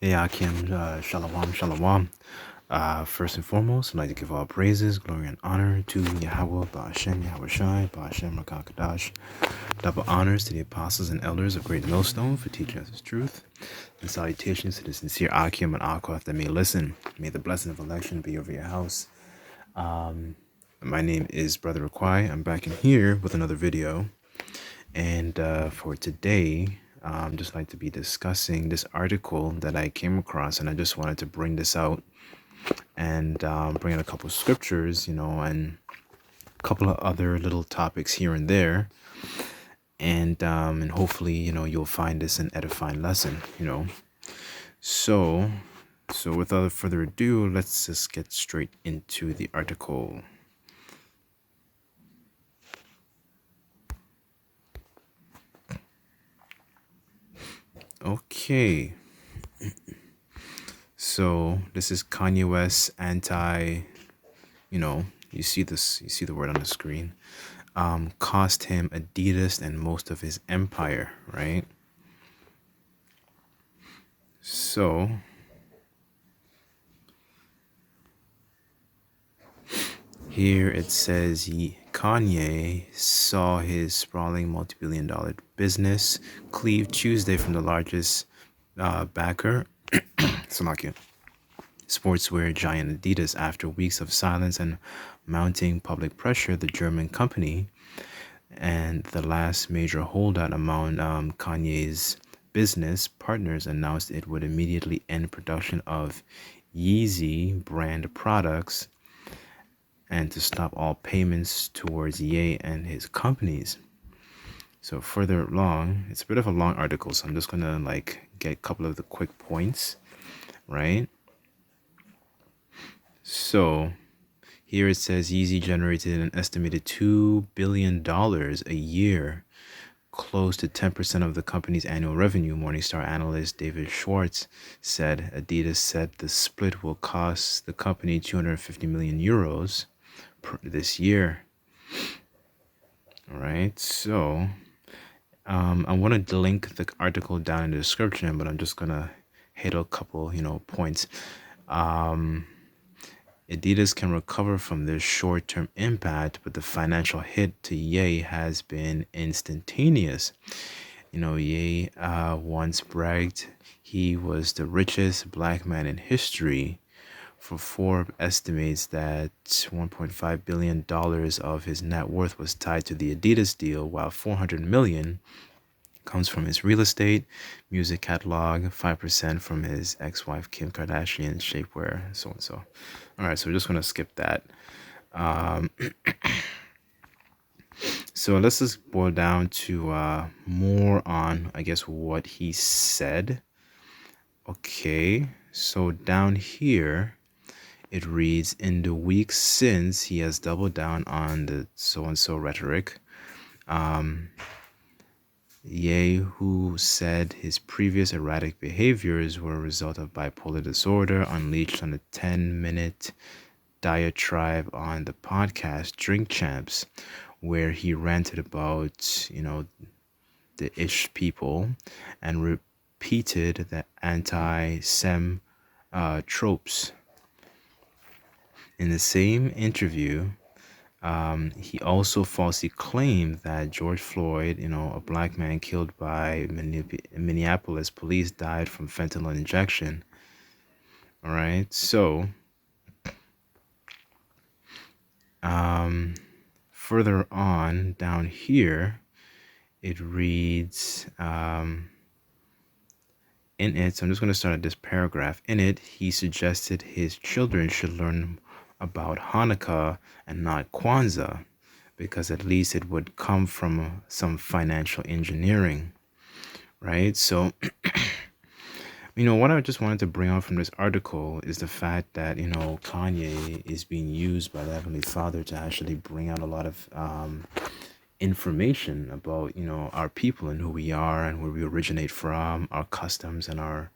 Yeah, Akim, Shalom, Shalom. First and foremost, I'd like to give all praises, glory, and honor to Yahweh, Ba'ashem, Yahweh Shai, Ba'ashem, Rakakadash. Double honors to the apostles and elders of Great Millstone for teaching us his truth. And salutations to the sincere Akim and Akwaf that may listen. May the blessing of election be over your house. My name is Brother Requai. I'm back in here with another video. And for today, just like to be discussing this article that I came across, and I just wanted to bring this out and bring in a couple of scriptures, and a couple of other little topics here and there, and hopefully, you'll find this an edifying lesson. So without further ado, let's just get straight into the article. Okay. So this is Kanye West anti, you see the word on the screen. Cost him Adidas and most of his empire, right? So here it says Kanye saw his sprawling multi-billion-dollar business cleave Tuesday from the largest backer, sportswear giant Adidas. After weeks of silence and mounting public pressure, the German company and the last major holdout among Kanye's business partners announced it would immediately end production of Yeezy brand products and to stop all payments towards Ye and his companies. So further along, it's a bit of a long article, so I'm just gonna get a couple of the quick points, right? So here it says Yeezy generated an estimated $2 billion a year, close to 10% of the company's annual revenue. Morningstar analyst David Schwartz said Adidas said the split will cost the company 250 million euros this year. All right, so I want to link the article down in the description, but I'm just gonna hit a couple, points. Adidas can recover from this short-term impact, but the financial hit to Ye has been instantaneous. Ye once bragged he was the richest black man in history. For Forbes estimates that $1.5 billion of his net worth was tied to the Adidas deal, while $400 million comes from his real estate, music catalog, 5% from his ex-wife Kim Kardashian's shapewear, so and so. All right, so we're just going to skip that. So let's just boil down to more on, I guess, what he said. Okay, so down here, it reads, in the weeks since, he has doubled down on the so-and-so rhetoric. Ye, who said his previous erratic behaviors were a result of bipolar disorder, unleashed on a 10-minute diatribe on the podcast Drink Champs, where he ranted about, the ish people and repeated the anti-Sem tropes. In the same interview, he also falsely claimed that George Floyd, a black man killed by Minneapolis police, died from fentanyl injection. All right, so further on down here, it reads in it, so I'm just going to start at this paragraph. In it, he suggested his children should learn about Hanukkah and not Kwanzaa, because at least it would come from some financial engineering, right? So, what I just wanted to bring out from this article is the fact that, Kanye is being used by the Heavenly Father to actually bring out a lot of information about, our people and who we are and where we originate from, our customs and our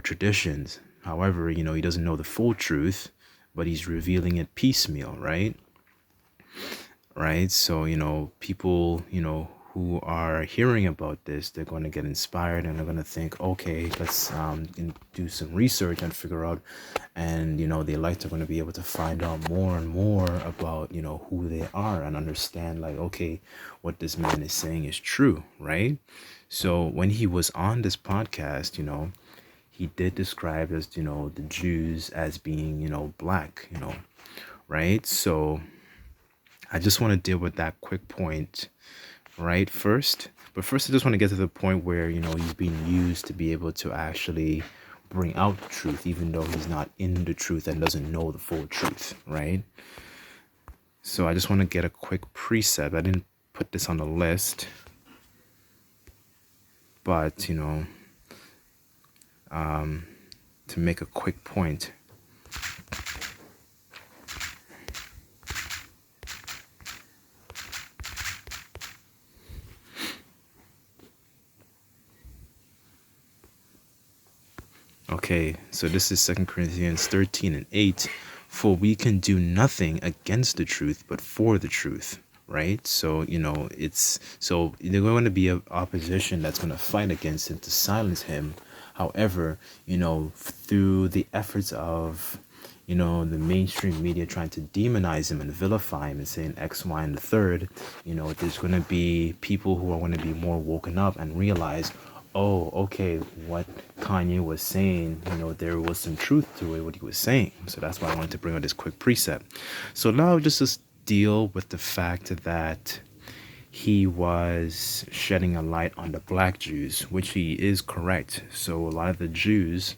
traditions. However, he doesn't know the full truth, but he's revealing it piecemeal, right? Right. So, people, who are hearing about this, they're going to get inspired and they're going to think, okay, let's do some research and figure out, and the elites are going to be able to find out more and more about who they are and understand, like, okay, what this man is saying is true, right? So when he was on this podcast, he did describe as the Jews as being black, right? So I just want to deal with that quick point right first. But first, I just want to get to the point where, he's being used to be able to actually bring out the truth, even though he's not in the truth and doesn't know the full truth, right? So I just want to get a quick precept. I didn't put this on the list, but, to make a quick point. Okay, so this is 2 Corinthians 13:8. For we can do nothing against the truth, but for the truth, right? So, they're going to be an opposition that's going to fight against him to silence him. However, through the efforts of, the mainstream media trying to demonize him and vilify him and saying X, Y, and the third, there's going to be people who are going to be more woken up and realize, oh, okay, what Kanye was saying, there was some truth to it, what he was saying. So that's why I wanted to bring out this quick precept. So now just to deal with the fact that he was shedding a light on the black Jews, which he is correct. So a lot of the Jews,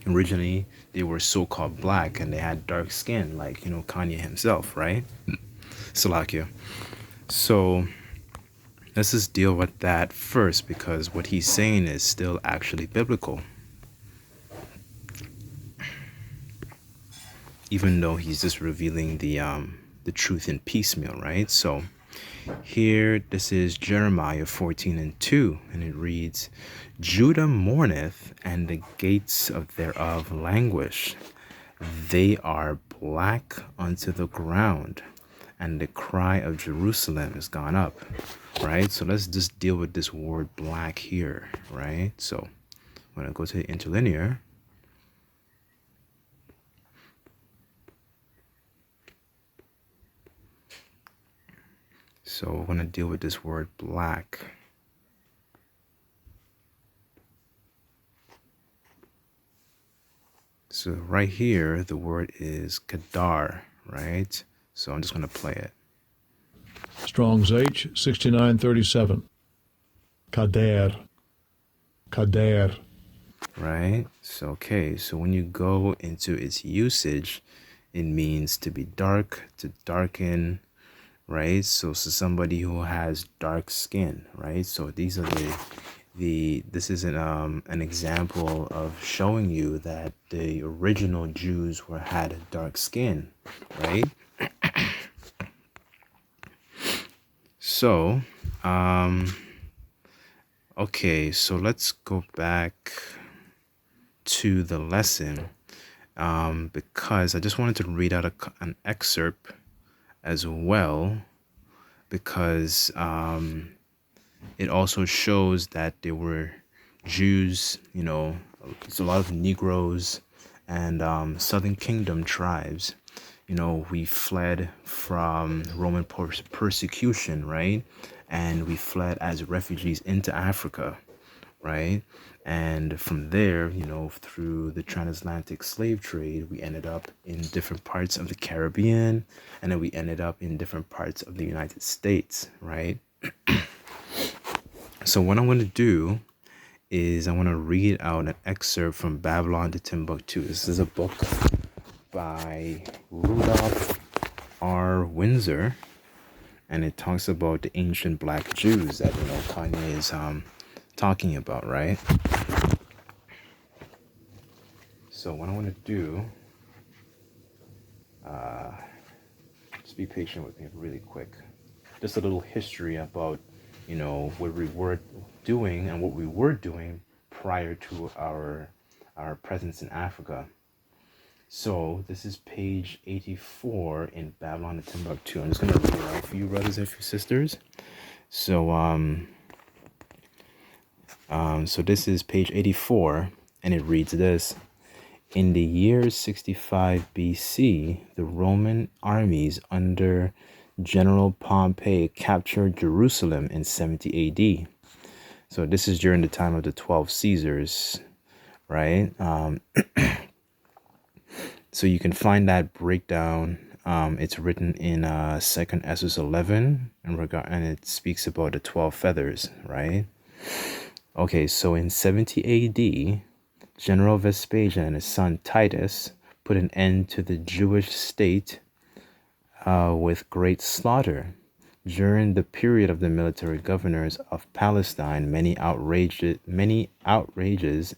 originally, they were so-called black and they had dark skin, like, Kanye himself, right? Salakia. So let's just deal with that first, because what he's saying is still actually biblical. Even though he's just revealing the truth in piecemeal, right? So here, this is Jeremiah 14:2, and it reads, Judah mourneth, and the gates of thereof languish. They are black unto the ground, and the cry of Jerusalem is gone up, right? So let's just deal with this word black here, right? So I'm going to go to the interlinear. So we're going to deal with this word black. So right here, the word is kadar, right? So I'm just going to play it. Strong's H, 6937. Kader. Kader. Right? So, okay. So when you go into its usage, it means to be dark, to darken, right? So somebody who has dark skin, right? So these are this is an example of showing you that the original Jews had dark skin, right? So, okay, so let's go back to the lesson, because I just wanted to read out an excerpt as well, because it also shows that there were Jews, it's a lot of Negroes and Southern Kingdom tribes. We fled from Roman persecution, right? And we fled as refugees into Africa, right? And from there, through the transatlantic slave trade, we ended up in different parts of the Caribbean, and then we ended up in different parts of the United States, right? So what I'm going to do is I want to read out an excerpt from Babylon to Timbuktu. This is a book by Rudolph R. Windsor, and it talks about the ancient black Jews that Kanye is talking about, right? So what I want to do, just be patient with me really quick. Just a little history about what we were doing and what we were doing prior to our presence in Africa. So this is page 84 in Babylon to Timbuktu. I'm just going to read it out for you, brothers and sisters. So so this is page 84, and it reads this. In the year 65 BC, the Roman armies under General Pompey captured Jerusalem in 70 AD. So this is during the time of the 12 Caesars, right? So you can find that breakdown. It's written in 2nd Esdras 11, and it speaks about the 12 feathers, right? Okay, so in 70 AD, General Vespasian and his son Titus put an end to the Jewish state with great slaughter. During the period of the military governors of Palestine, many outrages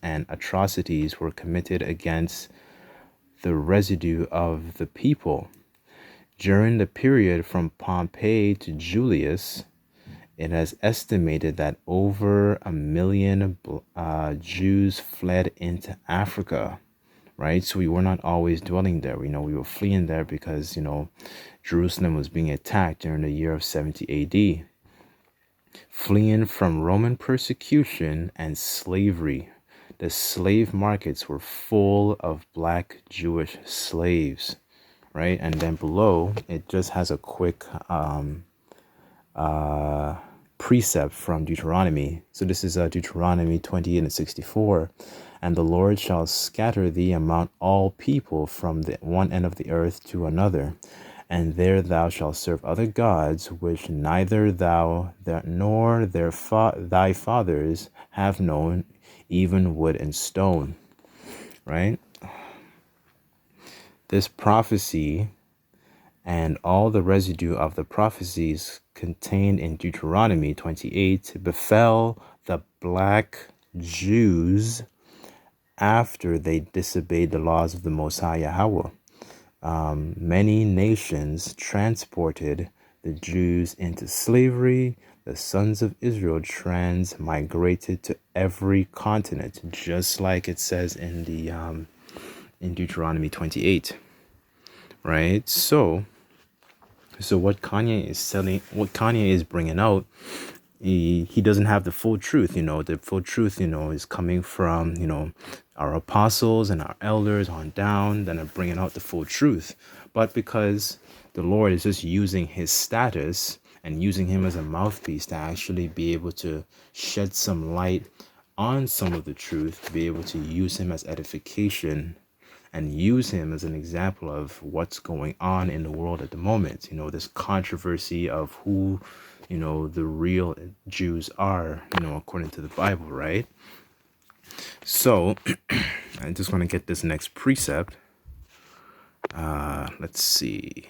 and atrocities were committed against the residue of the people. During the period from Pompey to Julius, it has estimated that over 1 million Jews fled into Africa, right? So we were not always dwelling there. We were fleeing there because, Jerusalem was being attacked during the year of 70 AD. Fleeing from Roman persecution and slavery. The slave markets were full of black Jewish slaves, right? And then below, it just has a quick precept from Deuteronomy. So this is Deuteronomy 28 and 64. And the Lord shall scatter thee among all people from the one end of the earth to another. And there thou shalt serve other gods, which neither thou nor thy fathers have known, even wood and stone. Right? This prophecy and all the residue of the prophecies contained in Deuteronomy 28 befell the black Jews after they disobeyed the laws of the Most High Yahweh. Many nations transported the Jews into slavery. The sons of Israel transmigrated to every continent, just like it says in the in Deuteronomy 28. Right? So what Kanye is bringing out, he doesn't have the full truth. The full truth, is coming from, our apostles and our elders on down that are bringing out the full truth. But because the Lord is just using his status and using him as a mouthpiece to actually be able to shed some light on some of the truth, to be able to use him as edification and use him as an example of what's going on in the world at the moment. This controversy of who, the real Jews are, according to the Bible, right? So I just want to get this next precept. Let's see.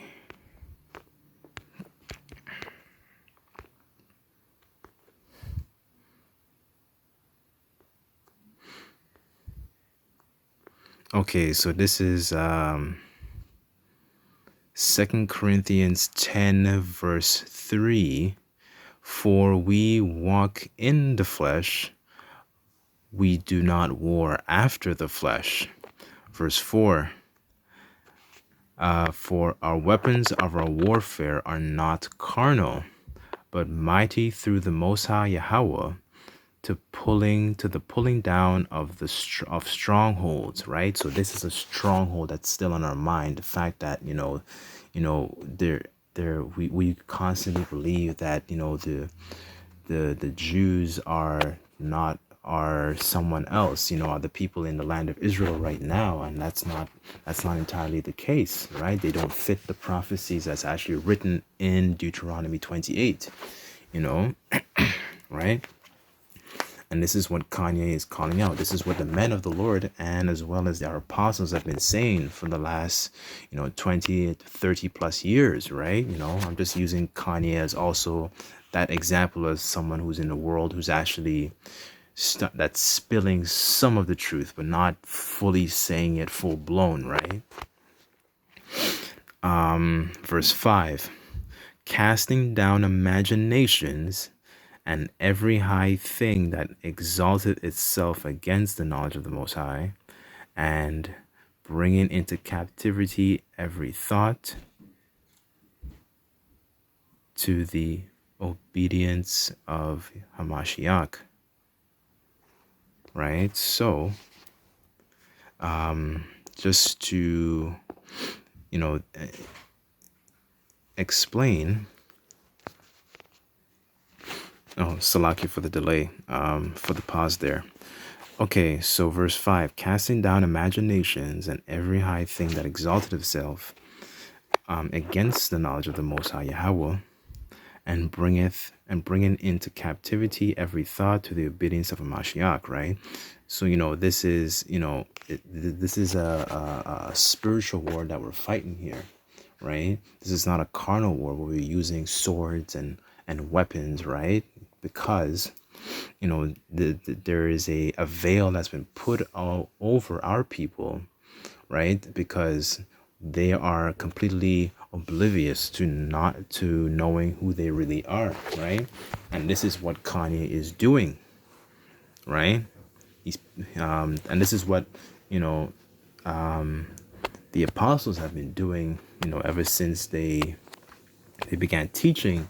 Okay, so this is 2 Corinthians 10 verse 3. For we walk in the flesh, we do not war after the flesh. Verse 4. For our weapons of our warfare are not carnal, but mighty through the Most High Yahweh to the pulling down of of strongholds, right? So this is a stronghold that's still on our mind. The fact that we constantly believe that the Jews are someone else, are the people in the land of Israel right now, and that's not entirely the case, right? They don't fit the prophecies that's actually written in Deuteronomy 28, right? And this is what Kanye is calling out. This is what the men of the Lord and as well as our apostles have been saying for the last, 20, 30 plus years, right? I'm just using Kanye as also that example as someone who's in the world who's actually that's spilling some of the truth, but not fully saying it full blown, right? Verse 5, casting down imaginations and every high thing that exalted itself against the knowledge of the Most High, and bringing into captivity every thought to the obedience of Hamashiach, right? So, just to, you know, explain. Oh, Salaki for the delay, for the pause there. Okay, so verse 5, casting down imaginations and every high thing that exalted itself against the knowledge of the Most High Yahweh, and bringing into captivity every thought to the obedience of a Mashiach, right? So, this is, this is a spiritual war that we're fighting here, right? This is not a carnal war where we're using swords and weapons, right? Because there is a veil that's been put all over our people, right? Because they are completely oblivious to knowing who they really are, right? And this is what Kanye is doing, right? He's and this is what you know the apostles have been doing, ever since they began teaching,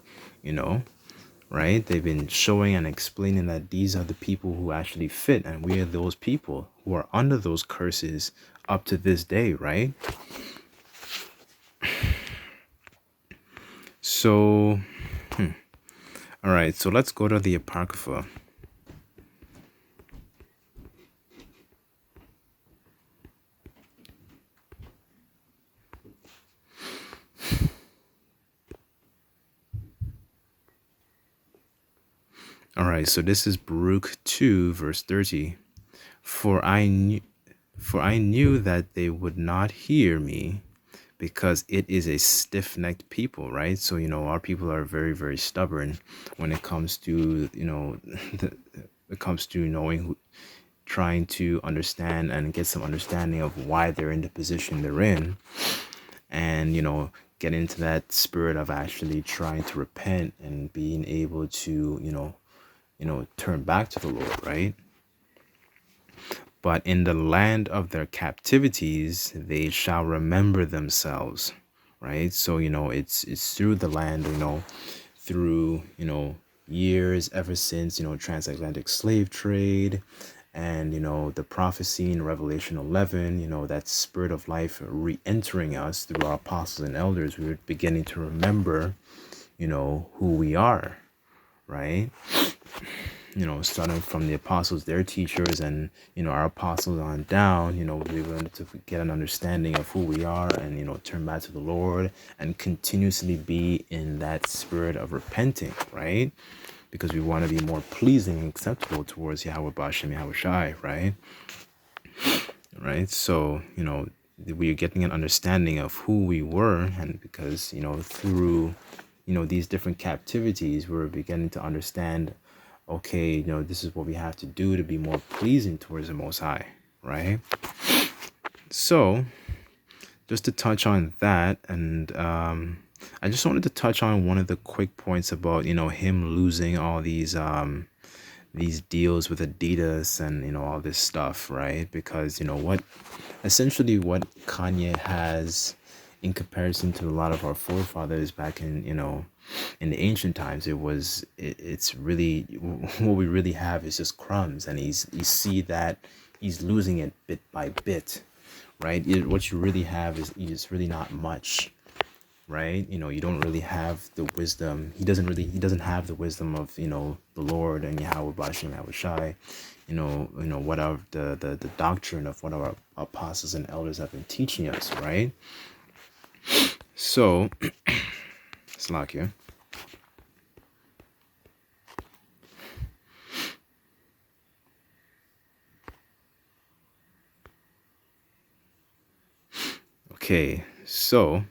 right? They've been showing and explaining that these are the people who actually fit, and we are those people who are under those curses up to this day, right? So, all right, so let's go to the Apocrypha. All right, so this is Baruch 2, verse 30. For I knew that they would not hear me, because it is a stiff-necked people, right? So, our people are very, very stubborn when it comes to, it comes to trying to understand and get some understanding of why they're in the position they're in, and, get into that spirit of actually trying to repent and being able to, turn back to the Lord, right? But in the land of their captivities, they shall remember themselves, right? So, it's through the land, through, years ever since, transatlantic slave trade and, the prophecy in Revelation 11, that spirit of life re-entering us through our apostles and elders. We're beginning to remember, who we are, right? Starting from the apostles, their teachers, and, our apostles on down, we wanted to get an understanding of who we are and, turn back to the Lord and continuously be in that spirit of repenting, right? Because we want to be more pleasing and acceptable towards Yahweh Bashem, Yahweh Shai, right? Right? So, we are getting an understanding of who we were, and because, through, these different captivities, we're beginning to understand, okay, this is what we have to do to be more pleasing towards the Most High, right? So, just to touch on that, and I just wanted to touch on one of the quick points about, him losing all these deals with Adidas and, all this stuff, right? Because, essentially what Kanye has in comparison to a lot of our forefathers back in, in the ancient times, it's really, what we really have is just crumbs, and you see that he's losing it bit by bit, right? What you really have is really not much, right? You don't really have the wisdom. He doesn't have the wisdom of, the Lord and Yahweh Bashem, Yahweh Shai, what our the doctrine of what our apostles and elders have been teaching us, right? So, Slakia. Okay, so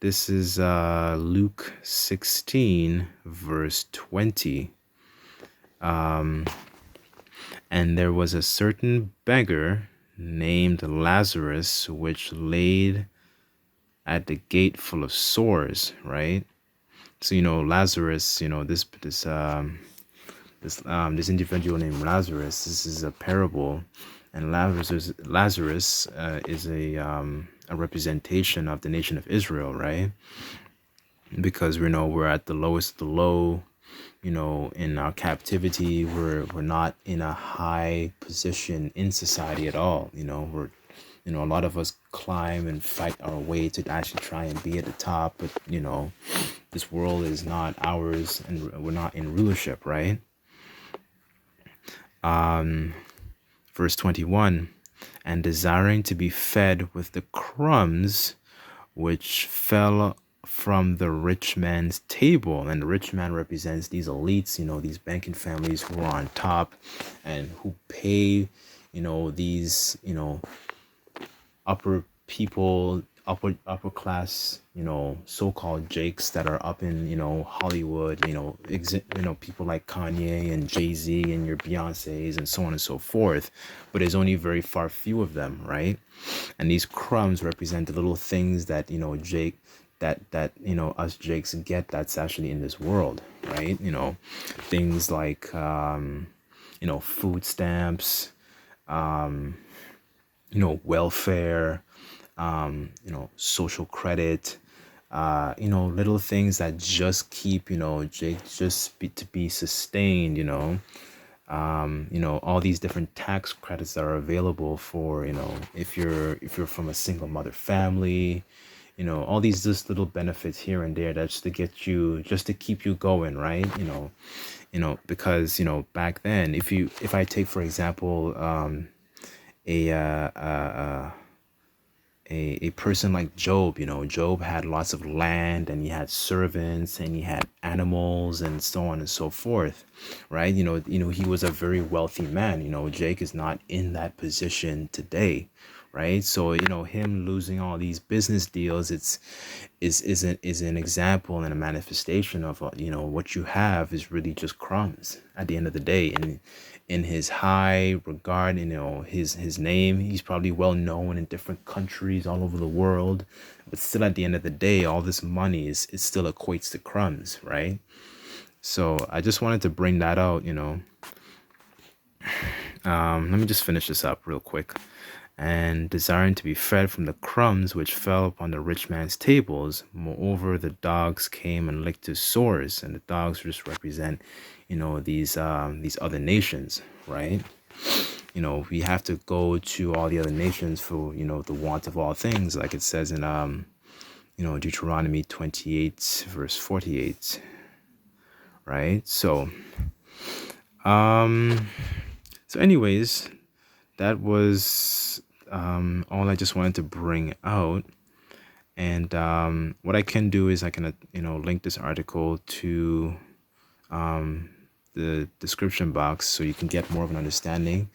this is Luke 16, verse 20. And there was a certain beggar named Lazarus, which laid at the gate full of sores, right? So, Lazarus, this individual named Lazarus, this is a parable, and Lazarus is a representation of the nation of Israel, right? because we know we're at the lowest of the low. In our captivity, we're not in a high position in society at all. We're a lot of us climb and fight our way to actually try and be at the top, but this world is not ours, and we're not in rulership, right? Verse 21, and desiring to be fed with the crumbs which fell from the rich man's table. And the rich man represents these elites, these banking families who are on top and who pay, these, upper people, upper class, so-called jakes that are up in, Hollywood, people like Kanye and Jay-Z and your Beyoncés and so on and so forth. But there's only very far few of them, right? And these crumbs represent the little things that, Jake, that us Jakes get that's actually in this world, right? Things like, food stamps, welfare, social credit, little things that just keep, to be sustained, all these different tax credits that are available for, if you're from a single mother family, all these just little benefits here and there that's to get you, just to keep you going, right? Because, back then, if I take, for example, a person like Job. Job had lots of land, and he had servants, and he had animals, and so on and so forth, right? He was a very wealthy man. Jake is not in that position today, right? So him losing all these business deals, is an example and a manifestation of what you have is really just crumbs at the end of the day. And in his high regard, his name, he's probably well known in different countries all over the world, but still at the end of the day, all this money is it still equates to crumbs, right? So I just wanted to bring that out. Let me just finish this up real quick. And desiring to be fed from the crumbs which fell upon the rich man's tables. Moreover, the dogs came and licked his sores, and the dogs just represent, these other nations, right? We have to go to all the other nations for, the want of all things, like it says in, Deuteronomy 28, verse 48, right? So anyways, that was all I just wanted to bring out. And what I can do is I can, link this article to the description box so you can get more of an understanding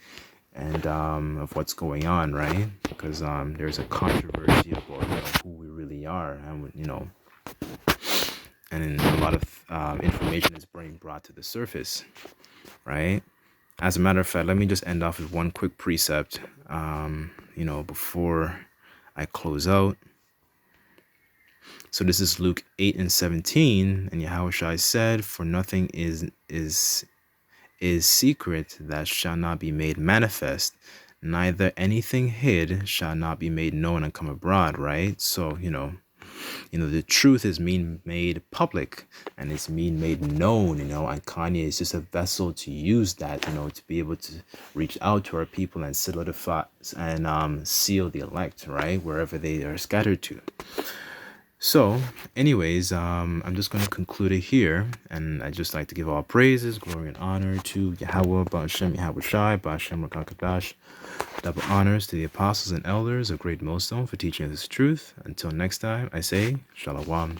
and of what's going on, right? Because there's a controversy about who we really are, and and a lot of information is being brought to the surface, right? As a matter of fact, let me just end off with one quick precept, before I close out. So this is Luke 8:17, and Yahushua said, "For nothing is secret that shall not be made manifest, neither anything hid shall not be made known and come abroad," right? So, the truth is being made public, and it's being made known, and Kanye is just a vessel to use that, to be able to reach out to our people and solidify and seal the elect, right? Wherever they are scattered to. So, anyways, I'm just going to conclude it here, and I just like to give all praises, glory, and honor to Yahweh, Ba'ashem, Yahweh Shai, Ba'ashem, Rakakadash. Double honors to the apostles and elders of Great Millstone for teaching us this truth. Until next time, I say, Shalom.